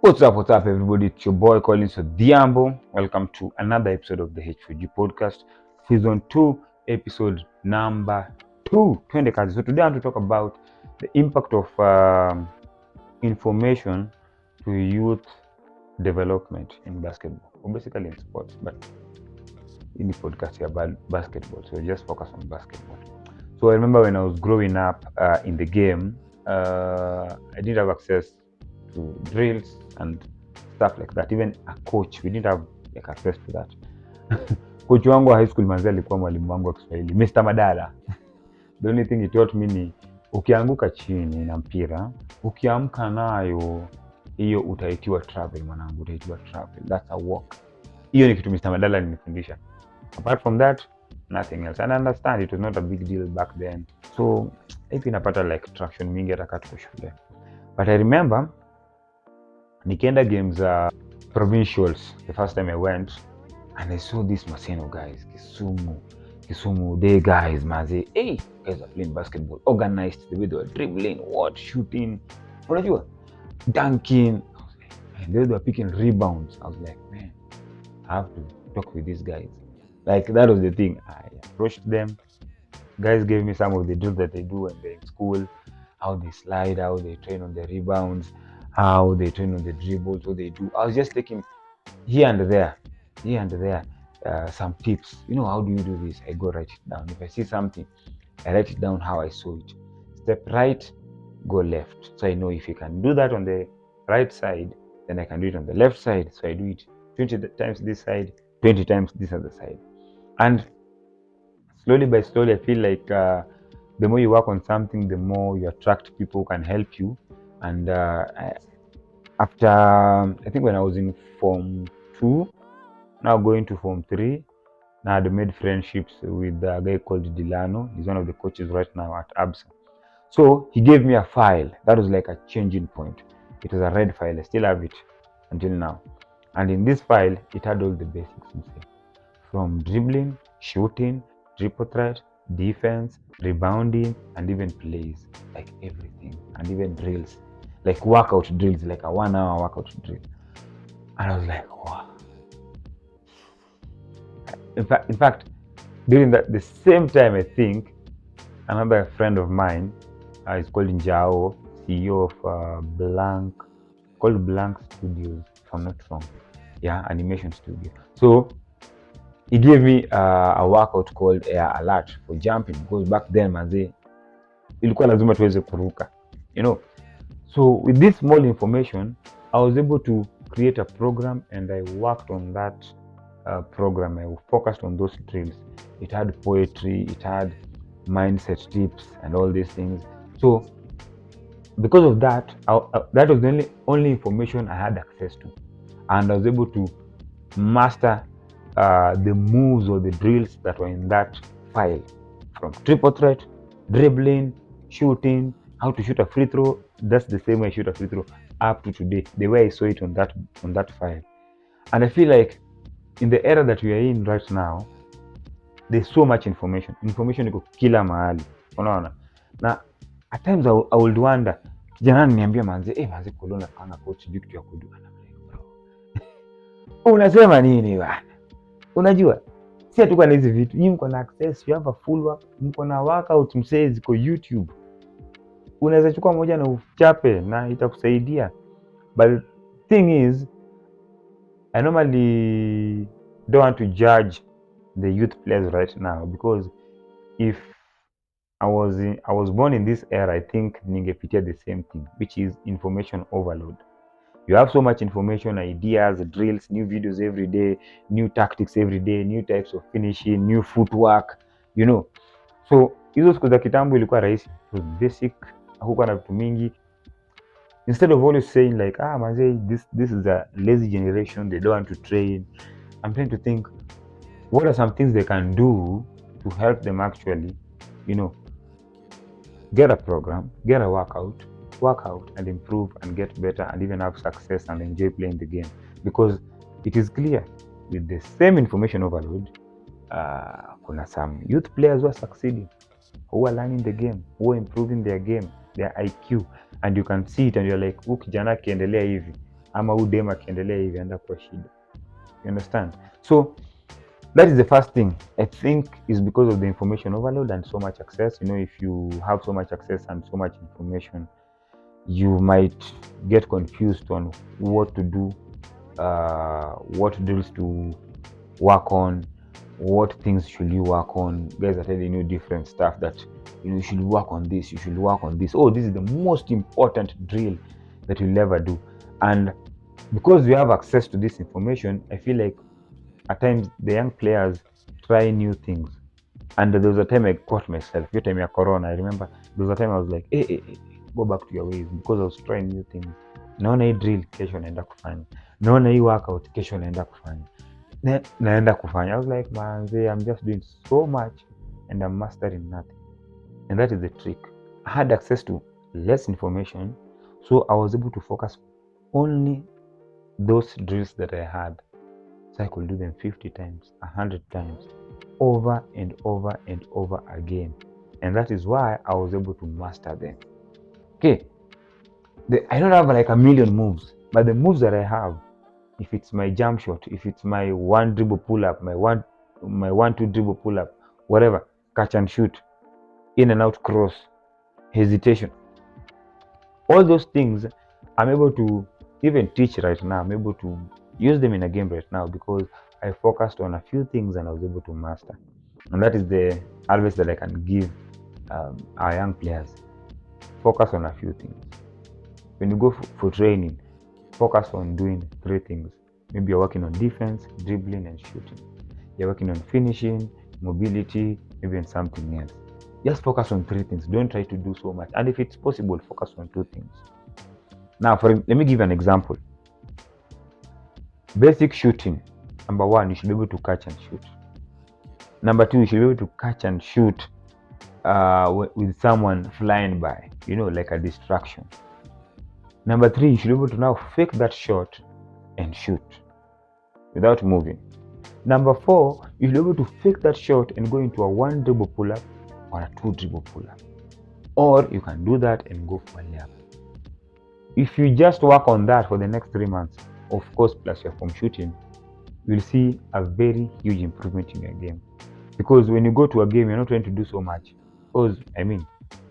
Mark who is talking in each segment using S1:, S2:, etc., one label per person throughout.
S1: What's up, everybody? It's your boy Collins Diambo. Welcome to another episode of the HFG podcast, season 2, episode number 2. Twende kazi. So today I want to talk about the impact of information to youth development in basketball, or basically in sports, but in the podcast here about basketball. So just focus on basketball. So I remember when I was growing up in the game, I didn't have access to drills and stuff like that. Even a coach, we didn't have like access to that. Coach wangu wa high school manzi alikuwa mwalimu wangu wa Kiswahili, Mr. Madala. The only thing he taught me ni ukianguka chini na mpira, ukiamka nayo hiyo utaitiwa travel mwanangu, utaitiwa travel. That's a walk. Hiyo ni kitu Mr. Madala alinifundisha. Apart from that, nothing else. And I understand it was not a big deal back then. So, if inapata like traction mingi hata katuko shule. But I remember nikienda games provincials the first time I went, and I saw these Maseno guys, Kisumu day guys, maze, hey, guys are playing basketball, organized, the way they were dribbling, shooting, unajua, dunking, and they were picking rebounds. I was like, man, I have to talk with these guys. Like, that was the thing. I approached them. Guys gave me some of the drills that they do when they're in school, how they slide, how they train on the rebounds, how they train on the dribbles, what they do. I was just taking here and there, some tips. You know, how do you do this? I go write it down. If I see something, I write it down how I saw it. Step right, go left. So I know if you can do that on the right side, then I can do it on the left side. So I do it 20 times this side, 20 times this other side. And slowly by slowly, I feel like the more you work on something, the more you attract people who can help you. And after, I think when I was in Form 2, now going to Form 3, now I had made friendships with a guy called Delano. He's one of the coaches right now at ABSA. So he gave me a file. That was like a changing point. It was a red file. I still have it until now. And in this file, it had all the basics inside. From dribbling, shooting, triple threat, defense, rebounding, and even plays, like everything, and even drills, like workout drills, like a 1 hour workout drill. And I was like, wow. In fact, during the same time, I think another friend of mine is called Njao, CEO of Blank Studios, if I'm not wrong. Yeah, animation studio. So he gave me a workout called Air Alert for jumping, because back then manze ilikuwa lazima tuweze kuruka, you know. So with this small information, I was able to create a program, and I worked on that program. I focused on those drills. It had poetry, it had mindset tips and all these things. So because of that, that was the only information I had access to, and I was able to master the moves or the drills that were in that file, from triple threat, dribbling, shooting, how to shoot a free throw. That's the same way I shoot a free throw up to today, the way I saw it on that file. And I feel like in the era that we are in right now, there's so much information iko kila mahali, unaona. Na at times I would wonder, kijana niambia manze, manze Kolona kanga coach sijui kitu ya kudu. Unasema nini bwana? Unajua, si hatuko na hizi vitu. Nyinyi mko na access, you have a full work, mko na workout msee ziko YouTube. Unaweza chukua moja na uchape na itakusaidia. But the thing is, I normally don't want to judge the youth players right now, because if I was born in this era, I think ningepitia the same thing, which is information overload. You have so much information, ideas, drills, new videos every day, new tactics every day, new types of finishing, new footwork, you know. So hizo siku za kitambo ilikuwa rahisi, it was basic, hakukuwa na vitu mingi. Instead of always saying like, manze, this is a lazy generation, they don't want to train, I'm trying to think, what are some things they can do to help them actually, you know, get a program, get a work out and improve and get better and even have success and enjoy playing the game. Because it is clear, with the same information overload, kuna some youth players who are succeeding, who are learning the game, who are improving their game, their IQ, and you can see it and you're like, kijana akiendelea hivi ama huyu dem akiendelea hivi anaenda kuwa shida. You understand? So that is the first thing I think is because of the information overload and so much access. If you have so much access and so much information, you might get confused on what to do, what drills to work on, what things should you work on. Guys are telling you different stuff that you should work on this, you should work on this. Oh, this is the most important drill that you'll ever do. And because you have access to this information, I feel like at times the young players try new things. And there was a time I caught myself, your time of Corona, I remember there was a time I was like, hey, go back to your ways, because I was trying new things. Naona hii drill kesho naenda kufanya, naona hii workout kesho naenda kufanya, naenda kufanya. I was like, man, I'm just doing so much and I'm mastering nothing. And that is the trick. I had access to less information, so I was able to focus only those drills that I had. So I could do them 50 times, 100 times, over and over and over again. And that is why I was able to master them. Okay, I don't have like a million moves, but the moves that I have, if it's my jump shot, if it's my one dribble pull up, my one two dribble pull up, whatever, catch and shoot, in and out cross, hesitation, all those things I'm able to even teach right now. I'm able to use them in a game right now because I focused on a few things and I was able to master. And that is the advice that I can give our young players. Focus on a few things. When you go for training, focus on doing 3 things. Maybe you're working on defense, dribbling, and shooting. You're working on finishing, mobility, maybe on something else. Just focus on 3 things. Don't try to do so much. And if it's possible, focus on 2 things. Now, let me give an example. Basic shooting. Number 1, you should be able to catch and shoot. Number 2, you should be able to catch and shoot with someone flying by, like a distraction. Number 3, you should be able to now fake that shot and shoot without moving. Number 4, you should be able to fake that shot and go into a 1 dribble pull-up or a 2 dribble pull-up. Or you can do that and go for a layup. If you just work on that for the next 3 months, of course, plus your form shooting, you'll see a very huge improvement in your game. Because when you go to a game, you're not trying to do so much. Because,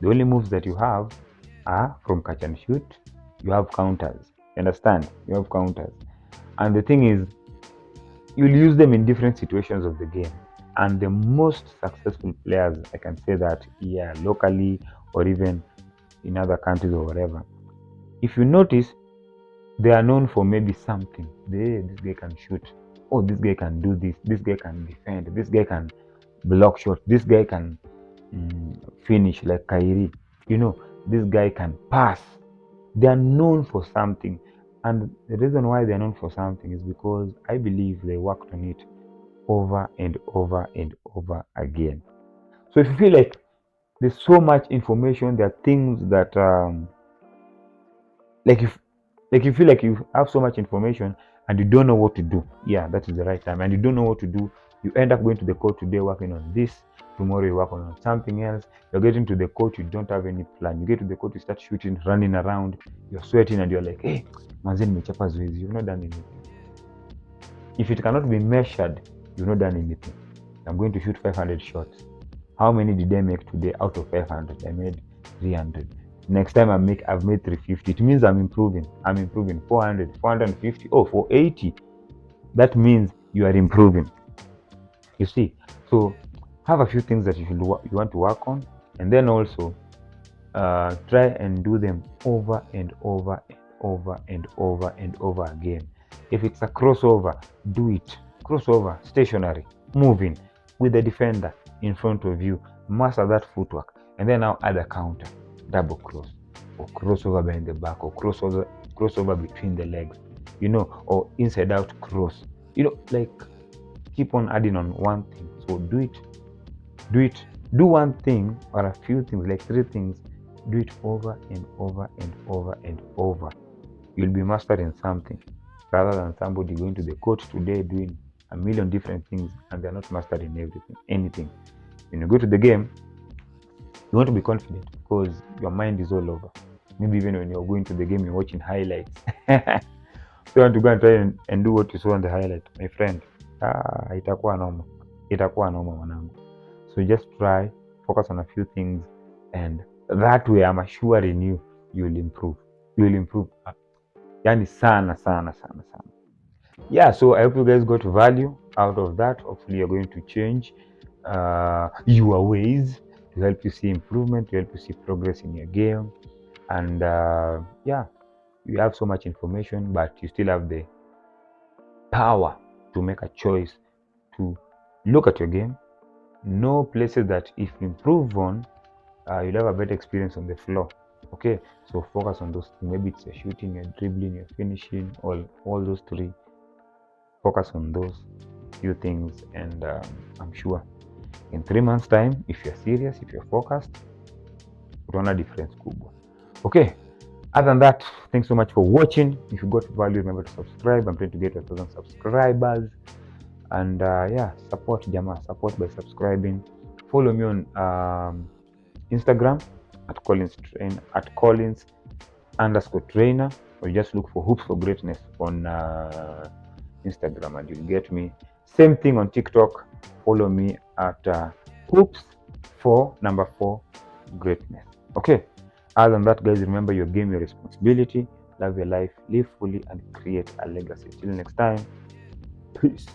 S1: the only moves that you have are from catch and shoot. You have counters. You understand? You have counters. And the thing is, you'll use them in different situations of the game. And the most successful players, I can say that, locally or even in other countries or whatever, if you notice, they are known for maybe something. This guy can shoot. Oh, this guy can do this. This guy can defend. This guy can block shot. This guy can finish like Kyrie. This guy can pass. They are known for something. And the reason why they are known for something is because I believe they worked on it over and over and over again. So if you feel like there's so much information, there are things that like you feel like you have so much information and you don't know what to do, that is the right time. And you don't know what to do, you end up going to the coach today working on this, tomorrow you work on something else. You're getting to the coach, you don't have any plan. You get to the coach, you start shooting, running around, you're sweating, and you're like, hey, manze nimechapa zoezi. You've not done anything. If it cannot be measured, you've not done anything. I'm going to shoot 500 shots. How many did I make today? Out of 500, I made 300. Next time I've made 350. It means I'm improving. 400, 450, 480. That means you are improving. You see, so have a few things that you want to work on, and then also try and do them over and over and over and over and over again. If it's a crossover, do it. Crossover, stationary, moving with the defender in front of you. Master that footwork, and then now add a counter, double cross, or crossover behind the back, or crossover between the legs, or inside out cross. Like keep on adding on one thing. So do one thing or a few things, like 3 things. Do it over and over and over and over. You'll be mastering something, rather than somebody going to the coach today doing a million different things and they're not mastering anything. When you go to the game, you want to be confident because your mind is all over. Maybe even when you're going to the game, you're watching highlights you want to go and try and do what you saw on the highlight, my friend, itakuwa noma mwanangu. So just try, focus on a few things, and that way I'm assuring you will improve. Yani sana. Yeah, so I hope you guys got value out of that. Hopefully you're going to change your ways to help you see improvement, to help you see progress in your game. And yeah, you have so much information, but you still have the power to make a choice, to look at your game, know places that if you improve on, you'll have a better experience on the floor. Okay, so focus on those things. Maybe it's your shooting, your dribbling, your finishing, all those three. Focus on those few things, and I'm sure in 3 months time, if you're serious, if you're focused, utaona difference kubwa. Okay, other than that, thanks so much for watching. If you got value, remember to subscribe. I'm trying to get 1,000 subscribers, and yeah, support by subscribing. Follow me on Instagram at Collins_trainer, or you just look for Hoops for Greatness on Instagram and you'll get me. Same thing on TikTok. Follow me at Hoops for #4 Greatness. Okay. Other than that, guys, remember your game, your responsibility. Love your life, live fully, and create a legacy. Till next time, peace.